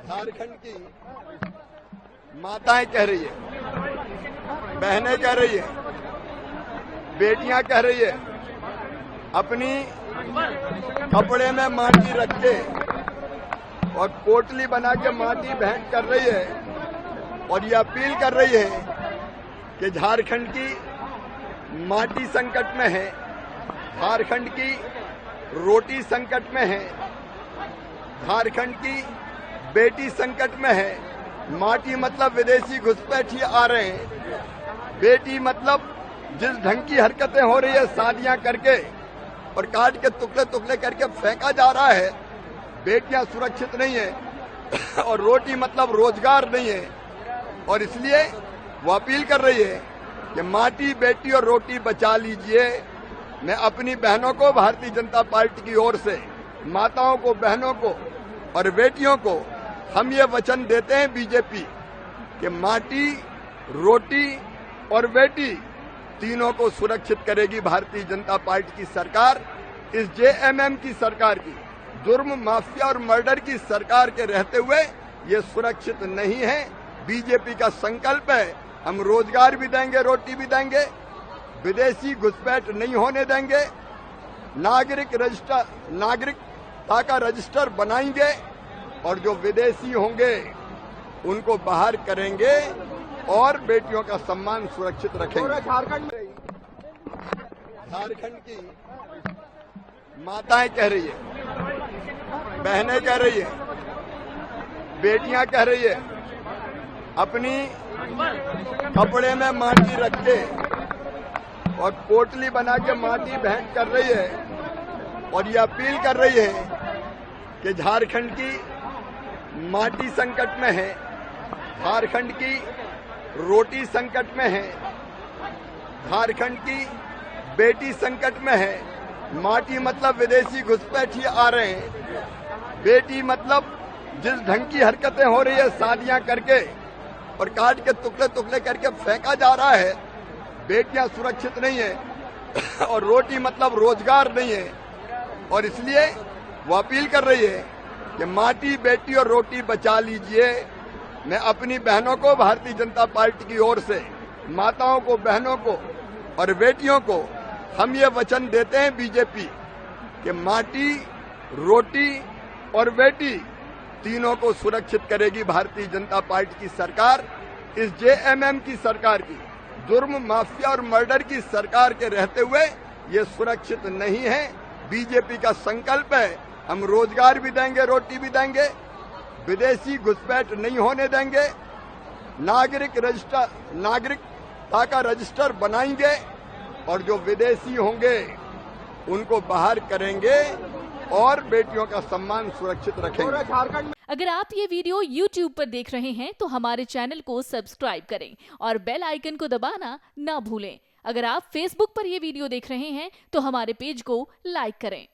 झारखंड की माताएं कह रही है, बहनें कह रही है, बेटियां कह रही है, अपनी कपड़े में माटी रख के और पोटली बना के माटी भेंट कर रही है और ये अपील कर रही है कि झारखंड की माटी संकट में है, झारखंड की रोटी संकट में है, झारखंड की बेटी संकट में है। माटी मतलब विदेशी घुसपैठी आ रहे हैं, बेटी मतलब जिस ढंग की हरकतें हो रही है शादियां करके और काट के टुकड़े टुकड़े करके फेंका जा रहा है, बेटियां सुरक्षित नहीं है और रोटी मतलब रोजगार नहीं है। और इसलिए वो अपील कर रही है कि माटी, बेटी और रोटी बचा लीजिए। मैं अपनी बहनों को भारतीय जनता पार्टी की ओर से, माताओं को, बहनों को और बेटियों को हम ये वचन देते हैं बीजेपी कि माटी, रोटी और बेटी तीनों को सुरक्षित करेगी भारतीय जनता पार्टी की सरकार। इस जेएमएम की सरकार की, जुर्म, माफिया और मर्डर की सरकार के रहते हुए ये सुरक्षित नहीं है। बीजेपी का संकल्प है, हम रोजगार भी देंगे, रोटी भी देंगे, विदेशी घुसपैठ नहीं होने देंगे, नागरिकता का रजिस्टर बनाएंगे और जो विदेशी होंगे उनको बाहर करेंगे और बेटियों का सम्मान सुरक्षित रखेंगे। झारखंड की माताएं कह रही है, बहनें कह रही है, बेटियां कह रही है, अपनी कपड़े में माटी रख के और पोटली बना के माटी भेंट कर रही है और ये अपील कर रही है कि झारखंड की माटी संकट में है, झारखंड की रोटी संकट में है, झारखंड की बेटी संकट में है। माटी मतलब विदेशी घुसपैठी आ रहे हैं, बेटी मतलब जिस ढंग की हरकतें हो रही है शादियां करके और काट के टुकड़े टुकड़े करके फेंका जा रहा है, बेटियां सुरक्षित नहीं है और रोटी मतलब रोजगार नहीं है। और इसलिए वो अपील कर रही है कि माटी, बेटी और रोटी बचा लीजिए। मैं अपनी बहनों को भारतीय जनता पार्टी की ओर से, माताओं को, बहनों को और बेटियों को हम ये वचन देते हैं बीजेपी कि माटी, रोटी और बेटी तीनों को सुरक्षित करेगी भारतीय जनता पार्टी की सरकार। इस जेएमएम की सरकार की, जुर्म, माफिया और मर्डर की सरकार के रहते हुए ये सुरक्षित नहीं है। बीजेपी का संकल्प है, हम रोजगार भी देंगे, रोटी भी देंगे, विदेशी घुसपैठ नहीं होने देंगे, नागरिकता का रजिस्टर बनाएंगे और जो विदेशी होंगे उनको बाहर करेंगे और बेटियों का सम्मान सुरक्षित रखेंगे। अगर आप ये वीडियो YouTube पर देख रहे हैं तो हमारे चैनल को सब्सक्राइब करें और बेल आइकन को दबाना ना भूलें। अगर आप Facebook पर ये वीडियो देख रहे हैं तो हमारे पेज को लाइक करें।